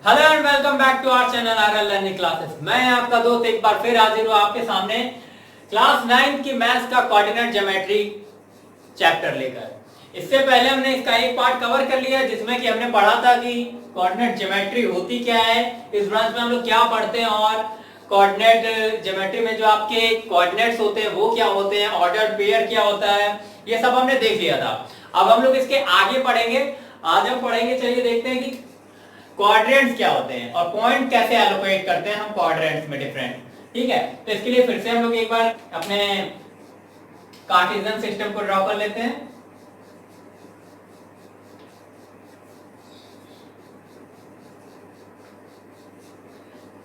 Hello and welcome back to our channel RL learning classes. मैं आपका दोस्त एक बार फिर हाजिर हूं आपके सामने क्लास 9 की मैथ्स का कोऑर्डिनेट ज्योमेट्री चैप्टर लेकर। इससे पहले हमने इसका एक पार्ट कवर कर लिया जिसमें कि हमने पढ़ा था कि कोऑर्डिनेट ज्योमेट्री होती क्या है, इस ब्रांच में हम लोग क्या पढ़ते हैं और कोऑर्डिनेट ज्योमेट्री में जो आपके कोऑर्डिनेट्स होते हैं वो क्या होते हैं, ऑर्डर्ड पेयर क्या होता है, ये सब हमने देख लिया था। अब हम लोग इसके आगे पढ़ेंगे। आज हम पढ़ेंगे, चलिए देखते हैं कि क्वाड्रेंट्स क्या होते हैं और पॉइंट कैसे एलोकेट करते हैं हम क्वाड्रेंट्स में डिफरेंट। ठीक है, तो इसके लिए फिर से हम लोग एक बार अपने कार्टेशियन सिस्टम को ड्रॉ कर लेते हैं।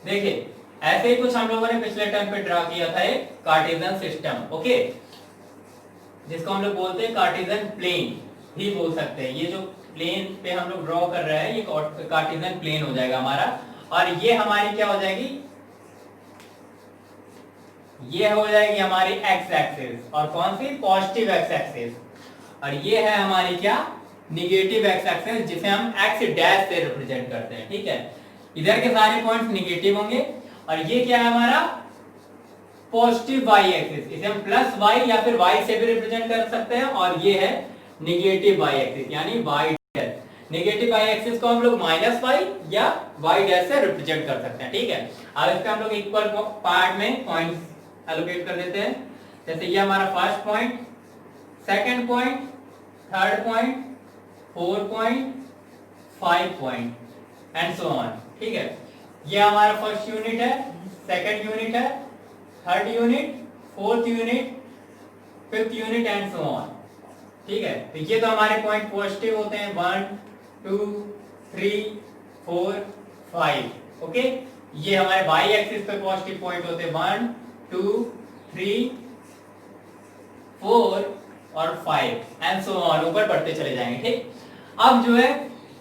देखिए ऐसे ही कुछ हम लोगों ने पिछले टाइम पे ड्रॉ किया था एक कार्टेशियन सिस्टम, ओके, जिसको हम लोग बोलते हैं कार्टेशियन प्लेन भी बोल सकते हैं। ये जो प्लेन पे हम लोग ड्रॉ कर रहे हैं ये कार्टेशियन प्लेन हो जाएगा हमारा, और ये हमारी क्या हो जाएगी, ये हो जाएगी हमारी एक्स एक्सिस, और कौन सी, पॉजिटिव एक्स एक्सिस, और ये है हमारी क्या, निगेटिव एक्स एक्सिस, जिसे हम एक्स डैश से रिप्रेजेंट करते हैं। ठीक है, इधर के सारे पॉइंट्स निगेटिव होंगे, और ये क्या है हमारा पॉजिटिव वाई एक्सिस, इसे हम प्लस वाई या फिर वाई से भी रिप्रेजेंट कर सकते हैं, और ये है निगेटिव वाई एक्सिस यानी y dash. Negative y axis को हम लोग माइनस वाई या वाई डैश से रिप्रेजेंट कर सकते हैं। ठीक है, अब इसका हम लोग इक्वल पार्ट में पॉइंट्स एलोकेट कर देते हैं। जैसे ये हमारा first point, second point, third point, fourth point, 5 point and so on. ठीक है, ये हमारा फर्स्ट यूनिट है, सेकंड यूनिट है, third unit, fourth unit, fifth unit and so on. ठीक है, तो ये तो हमारे पॉइंट पॉजिटिव होते हैं, 1 2 3 4 5। ओके, ये हमारे वाई एक्सिस पे पॉजिटिव पॉइंट होते हैं 1 2 3 4 और 5 एंड सो ऑन, ऊपर बढ़ते चले जाएंगे। ठीक, अब जो है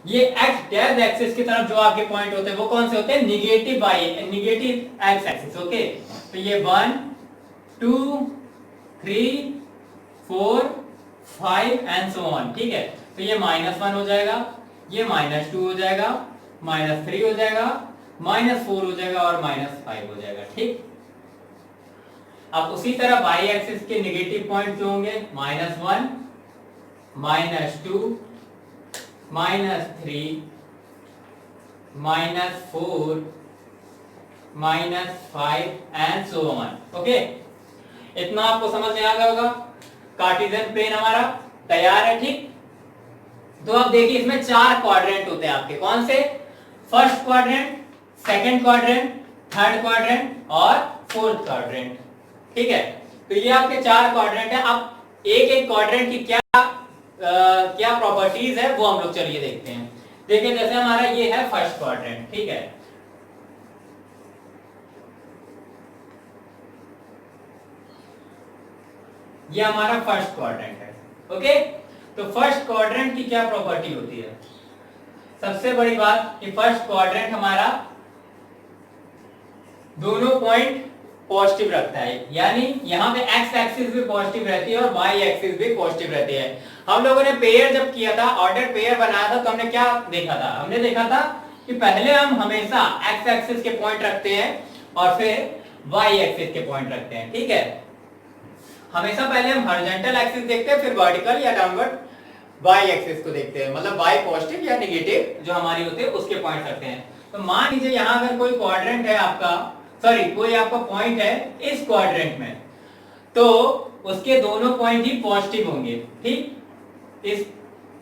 ये एक्स डैश एक्सिस की तरफ जो आपके पॉइंट होते हैं वो कौन से होते हैं, negative y, negative x axis. Okay, तो ये 1 2 3 4 5 एंड सो ऑन। ठीक है, तो ये -1 हो जाएगा, ये -2 हो जाएगा, -3 हो जाएगा, -4 हो जाएगा और -5 हो जाएगा। ठीक, अब उसी तरह y एक्सिस के नेगेटिव पॉइंट जो होंगे -1 -2 -3 -4 -5 एंड सो ऑन। ओके, इतना आपको समझ में आ गया होगा। कार्टेशियन प्लेन हमारा तैयार है। ठीक, तो अब देखिए इसमें 4 क्वाड्रेंट होते हैं आपके, कौन से, first quadrant, second quadrant, third quadrant और फोर्थ क्वाड्रेंट। ठीक है, तो ये आपके 4 क्वाड्रेंट है। अब एक एक क्वाड्रेंट की क्या प्रॉपर्टीज है वो हम लोग चलिए देखते हैं। देखिए जैसे हमारा ये है फर्स्ट क्वाड्रेंट। ठीक है, ये हमारा फर्स्ट क्वाड्रेंट है। ओके, तो फर्स्ट क्वाड्रेंट की क्या प्रॉपर्टी होती है, सबसे बड़ी बात कि फर्स्ट क्वाड्रेंट हमारा दोनों पॉइंट पॉजिटिव रखता है, यानी यहाँ पे एक्स एक्सिस भी पॉजिटिव रहती है और वाई एक्सिस भी पॉजिटिव रहती है। हम लोगों ने पेयर जब किया था, ऑर्डर पेयर बनाया था, तो हमने क्या देखा था, हमने देखा था कि पहले हम हमेशा एक्स एक्सिस के पॉइंट रखते हैं और फिर वाई एक्सिस के पॉइंट रखते हैं। ठीक है, हमेशा पहले हम हॉरिजॉन्टल एक्सिस देखते हैं, फिर वर्टिकल या डाउनवर्ड वाई एक्सिस को देखते हैं, मतलब वाई पॉजिटिव या नेगेटिव जो हमारी होती है उसके पॉइंट रखते हैं। तो मान लीजिए यहाँ अगर कोई क्वाड्रेंट है आपका, सॉरी कोई आपका पॉइंट है इस क्वाड्रेंट में, तो उसके दोनों पॉइंट ही पॉजिटिव होंगे। ठीक, इस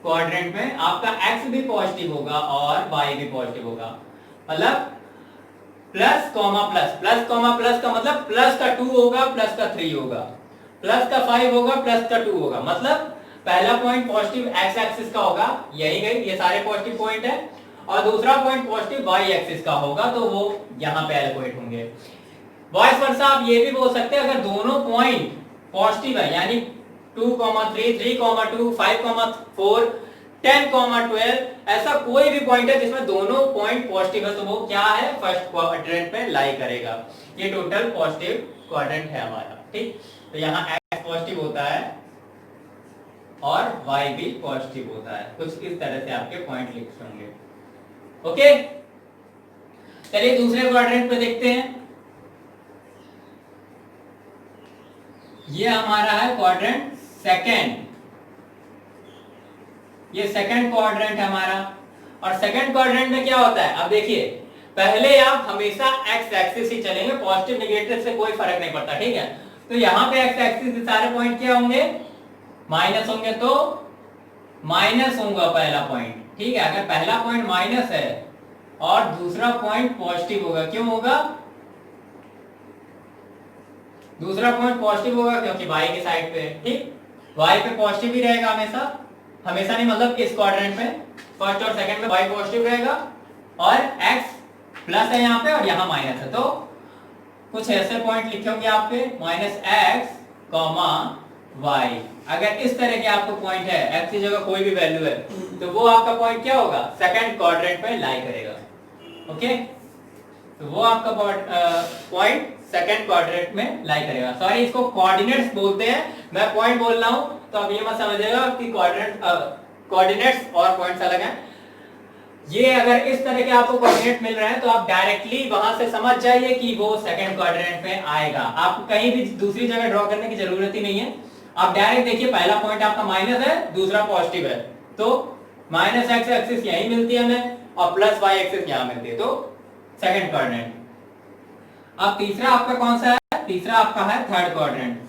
क्वाड्रेंट में आपका एक्स भी पॉजिटिव होगा और वाई भी पॉजिटिव होगा, मतलब plus comma plus, plus comma plus का मतलब प्लस का 2 होगा, प्लस का 3 होगा, प्लस का 5 होगा, प्लस का 2 होगा, मतलब पहला पॉइंट पॉजिटिव एक्स एक्सिस का होगा, यही गई, ये सारे पॉजिटिव पॉइंट है, और दूसरा पॉइंट पॉजिटिव वाई एक्सिस का होगा, तो वो यहां पे एलोकेट होंगे। वाइस वर्सा आप ये भी बोल सकते हैं, अगर दोनों पॉइंट पॉजिटिव है, यानी 2,3 3,2 5,4 10,12 ऐसा कोई भी पॉइंट है जिसमें दोनों पॉइंट पॉजिटिव है, तो वो क्या है, फर्स्ट क्वाड्रेंट में लाई करेगा। ये टोटल पॉजिटिव क्वाड्रेंट है हमारा। ठीक, तो यहाँ एक्स पॉजिटिव होता है और y भी पॉजिटिव होता है। कुछ इस तरह से आपके पॉइंट लिखे होंगे। ओके, चलिए दूसरे क्वाड्रेंट पे देखते हैं। ये हमारा है क्वाड्रेंट सेकंड, ये सेकंड क्वाड्रेंट हमारा। और सेकंड क्वाड्रेंट में क्या होता है, अब देखिए पहले आप हमेशा एक्स एक्सिस ही चलेंगे, पॉजिटिव नेगेटिव से कोई फर्क नहीं पड़ता, ठीक है। तो यहाँ पे एक्स एक्सिस के सारे पॉइंट क्या होंगे, माइनस होंगे, तो माइनस होगा पहला पॉइंट, ठीक है। अगर पहला पॉइंट माइनस है और दूसरा पॉइंट पॉजिटिव होगा, क्यों होगा, दूसरा पॉइंट पॉजिटिव होगा क्योंकि y की साइड पे, ठीक, y पे पॉजिटिव ही रहेगा हमेशा, हमेशा नहीं मतलब इस क्वाड्रेंट में फर्स्ट और सेकंड में y पॉजिटिव रहेगा और x प्लस है यहाँ पे और यहाँ माइनस है। तो कुछ ऐसे पॉइंट लिखे होंगे आपके माइनस एक्स कॉमा वाई। अगर इस तरह के आपको पॉइंट है, x की जगह कोई भी वैल्यू है, तो वो आपका पॉइंट क्या होगा, सेकंड क्वाड्रेंट में लाई करेगा। ओके, तो वो आपका पॉइंट सेकंड क्वाड्रेंट में लाई करेगा। सॉरी, इसको कोऑर्डिनेट्स बोलते हैं, मैं पॉइंट बोल रहा हूं, तो अब ये मत समझिएगा कि कोऑर्डिनेट्स और पॉइंट्स अलग हैं। ये अगर इस तरह के आपको कोऑर्डिनेट मिल रहे हैं तो आप डायरेक्टली वहां से समझ जाइए कि वो सेकंड क्वाड्रेंट में आएगा, आपको कहीं भी दूसरी जगह ड्रॉ करने की जरूरत ही नहीं है। आप डायरेक्ट देखिए पहला पॉइंट आपका माइनस है, दूसरा पॉजिटिव है, तो माइनस एक्स एक्सिस यहीं मिलती है हमें और प्लस वाई एक्सिस यहां मिलती है, तो सेकंड क्वाड्रेंट। अब तीसरा आपका कौन सा है, तीसरा आपका है थर्ड क्वाड्रेंट।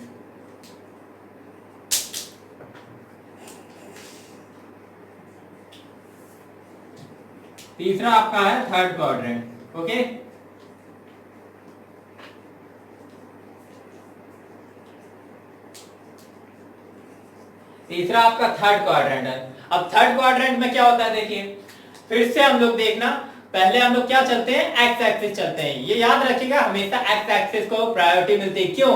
तीसरा आपका है थर्ड क्वाड्रेंट। ओके, तीसरा आपका थर्ड क्वाड्रेंट है। अब थर्ड क्वाड्रेंट में क्या होता है, देखिए फिर से हम लोग देखना, पहले हम लोग क्या चलते हैं, एक्स एक्सिस चलते हैं। ये याद रखिएगा हमेशा एक्स एक्सिस को प्रायोरिटी मिलती है, क्यों,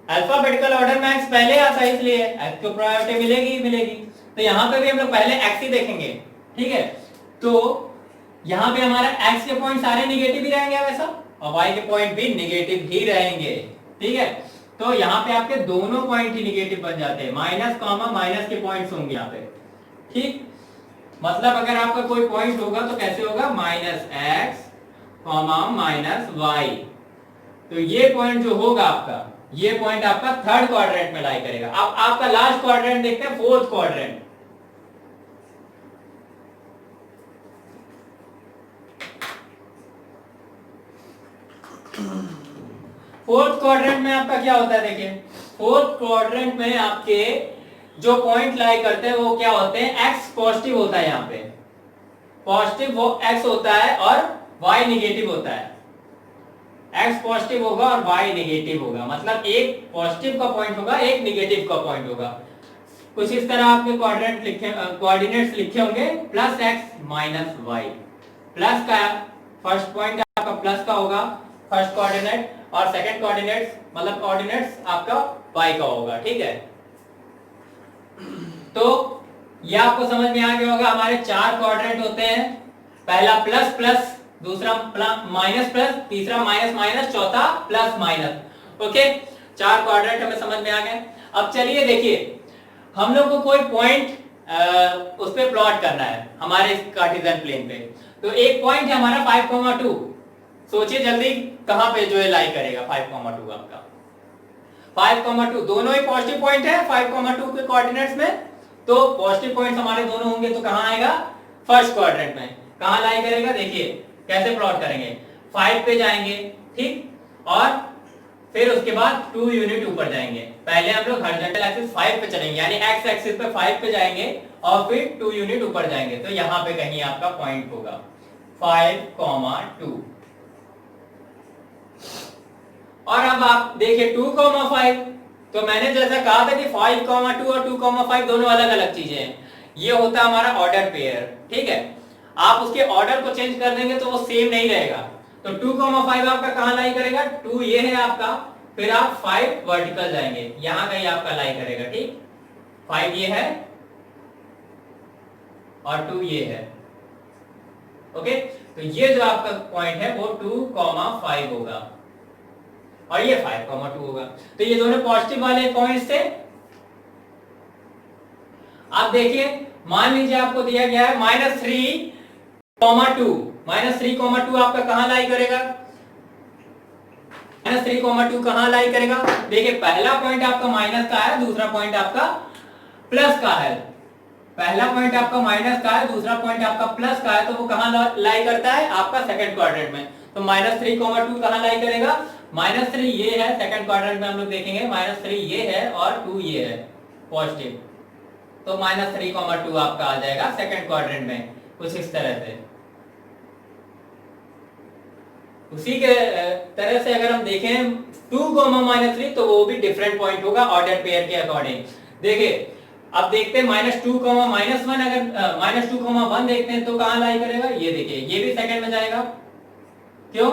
अल्फाबेटिकल ऑर्डर में एक्स पहले आता है, इसलिए एक्स को प्रायोरिटी मिलेगी ही मिलेगी। तो यहाँ पे भी हम लोग पहले एक्स ही देखेंगे, ठीक है। तो यहाँ पे हमारा एक्स के पॉइंट सारे निगेटिव ही रहेंगे वैसा, और वाई के पॉइंट भी निगेटिव ही रहेंगे, ठीक है। तो यहाँ पे आपके दोनों पॉइंट ही निगेटिव बन जाते हैं, माइनस कॉमा माइनस के पॉइंट्स होंगे यहाँ पे, ठीक। मतलब अगर आपका कोई पॉइंट होगा तो कैसे होगा, minus x comma minus y. तो ये पॉइंट जो होगा आपका, ये पॉइंट आपका थर्ड क्वाड्रेंट में लाई करेगा। अब आपका लास्ट क्वाड्रेंट देखते हैं, फोर्थ क्वाड्रेंट। फोर्थ क्वाड्रेंट में आपका क्या होता है, देखिए फोर्थ क्वाड्रेंट में आपके जो पॉइंट लाई करते हैं वो क्या होते हैं, एक्स पॉजिटिव होता है, यहाँ पे पॉजिटिव वो एक्स होता है और वाई निगेटिव होता है। एक्स पॉजिटिव होगा और वाई निगेटिव होगा, मतलब एक पॉजिटिव का पॉइंट होगा, एक निगेटिव का पॉइंट होगा। कुछ इस तरह आपके क्वाड्रेंट लिखे, कोऑर्डिनेट्स लिखे होंगे, plus x minus y. Plus का फर्स्ट पॉइंट आपका प्लस का होगा फर्स्ट कोऑर्डिनेट, और सेकंड कोऑर्डिनेट्स मतलब कोऑर्डिनेट्स आपका वाई का होगा, ठीक है। तो ये आपको समझ में आ गया होगा, हमारे चार क्वाड्रेंट होते हैं, पहला प्लस प्लस, दूसरा माइनस प्लस, तीसरा माइनस माइनस, चौथा प्लस माइनस। ओके, चार क्वाड्रेंट हमें समझ में आ गए। अब चलिए देखिए, हम लोग को कोई पॉइंट उस पे प्लॉट करना है हमारे कार्टेशियन प्लेन पे। तो एक पॉइंट है हमारा 5,2, सोचिए जल्दी कहां पे जो है लाई करेगा 5,2 आपका। 5,2 दोनों ही पॉजिटिव पॉइंट है 5,2 के कोऑर्डिनेट्स में, तो पॉजिटिव पॉइंट्स हमारे दोनों होंगे, तो कहां आएगा, फर्स्ट क्वाड्रेंट में। कहां लाई करेगा, देखिए कैसे प्लॉट करेंगे, 5 पे जाएंगे, ठीक, और फिर उसके बाद 2 यूनिट ऊपर जाएंगे। पहले हम लोग हॉरिजॉन्टल एक्सिस 5 पे चलेंगे, यानी एक्स एक्सिस पे 5 पे जाएंगे और फिर 2 यूनिट ऊपर जाएंगे, तो यहां पे कहीं आपका पॉइंट होगा 5,2। और अब आप देखिए 2,5, तो मैंने जैसा कहा था कि 5,2 और 2,5 दोनों अलग अलग चीजें हैं। ये होता है हमारा ऑर्डर पेयर, ठीक है। आप उसके ऑर्डर को चेंज कर देंगे तो वो सेम नहीं रहेगा। तो 2,5 आपका कहां लाई करेगा, 2 ये है आपका, फिर आप 5 वर्टिकल जाएंगे, यहां कहीं आपका लाई करेगा, ठीक। 5 ये है और 2 ये है, ओके। तो ये जो आपका पॉइंट है वो 2,5 होगा और ये 5,2 होगा। तो ये दोनों पॉजिटिव वाले पॉइंट्स थे। आप देखिए, मान लीजिए आपको दिया गया है -3 3,2 -3,2 आपका कहां लाई करेगा? -3,2 कहां लाई करेगा? देखिए पहला पॉइंट आपका माइनस का है, दूसरा पॉइंट आपका प्लस का है। पहला पॉइंट आपका माइनस का है, दूसरा पॉइंट आपका प्लस का है, तो वो कहां लाई करता है? आपका सेकंड क्वाड्रेंट में। तो -3,2 कहां लाई करेगा? -3 ये है, सेकंड क्वाड्रेंट में हम लोग देखेंगे -3 ये है और 2 ये है पॉजिटिव, तो -3,2 आपका आ जाएगा सेकंड क्वाड्रेंट में, कुछ इस तरह से। उसी के तरह से अगर हम देखें 2, -3 तो वो भी डिफरेंट पॉइंट होगा ऑर्डर पेयर के अकॉर्डिंग। देखिए अब देखते हैं -2, -1 अगर -2, 1 देखते हैं तो कहां लाई करेगा? ये देखिए ये भी सेकंड में जाएगा। क्यों?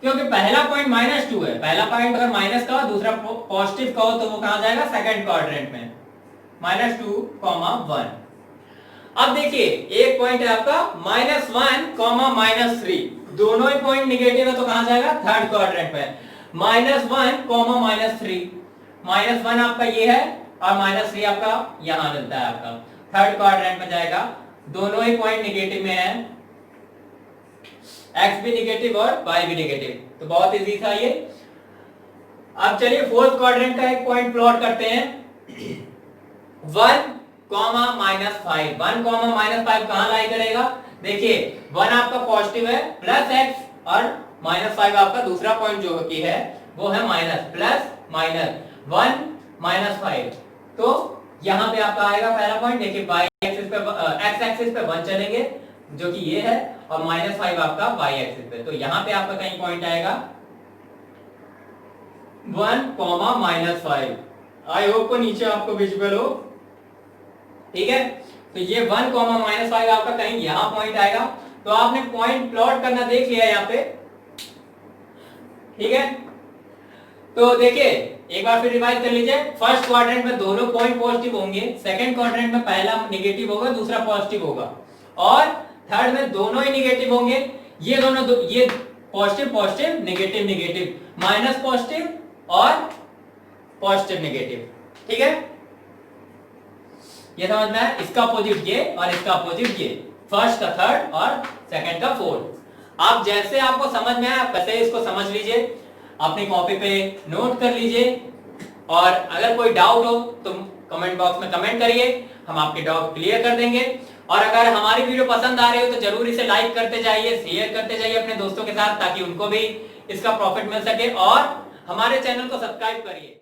क्योंकि पहला पॉइंट -2 है, पहला पॉइंट अगर माइनस का हो, दूसरा पॉजिटिव का हो, तो वो कहां जाएगा? सेकंड क्वाड्रेंट में, -2, 1। अब देखिए एक पॉइंट है आपका -1, -3, दोनों ही पॉइंट निगेटिव है, तो कहां जाएगा? थर्ड क्वाड्रेंट में। -1, -3, -1 आपका ये है और -3 आपका यहां मिलता है, आपका थर्ड क्वाड्रेंट में जाएगा। दोनों ही पॉइंट निगेटिव में है, x भी निगेटिव और y भी निगेटिव, तो बहुत इजी था ये। अब चलिए फोर्थ क्वाड्रेंट का एक पॉइंट प्लॉट करते हैं। 1, -5, 1, -5 कहां लाई करेगा? देखिए 1 आपका पॉजिटिव है, प्लस x और -5 आपका दूसरा पॉइंट जो कि है वो है माइनस, प्लस माइनस 1 -5, तो यहां पे आपका आएगा पहला पॉइंट। देखिए y एक्सिस पे x एक्सिस पे 1 चलेंगे जो कि ये है, और -5 आपका y एक्सिस पे, तो यहां पे आपका कहीं पॉइंट आएगा 1, -5। आई होप को नीचे आपको विजिबल हो, ठीक है। तो ये 1, -5 आपका कहीं यहां पॉइंट आएगा। तो आपने पॉइंट प्लॉट करना देख लिया यहाँ पे, ठीक है। तो देखिए एक बार फिर रिवाइज कर लीजिए। फर्स्ट क्वाड्रेंट में दोनों पॉइंट पॉजिटिव होंगे, सेकंड क्वाड्रेंट में पहला नेगेटिव होगा, दूसरा पॉजिटिव होगा, और थर्ड में दोनों ही नेगेटिव होंगे। ये दोनों ये positive positive, negative negative, minus positive और पॉजिटिव नेगेटिव, ठीक है। ये समझ में आया? इसका अपोजिट ये और इसका अपोजिट ये, फर्स्ट का थर्ड और सेकंड का फोर्थ। आप जैसे आपको समझ में आया वैसे इसको समझ लीजिए, अपनी कॉपी पे नोट कर लीजिए, और अगर कोई डाउट हो तो कमेंट बॉक्स में कमेंट करिए, हम आपके डाउट क्लियर कर देंगे। और अगर हमारी वीडियो पसंद आ रही हो तो जरूर इसे लाइक करते जाइए, शेयर करते जाइए अपने दोस्तों के साथ, ताकि उनको भी इसका प्रॉफिट मिल सके, और हमारे चैनल को सब्सक्राइब करिए।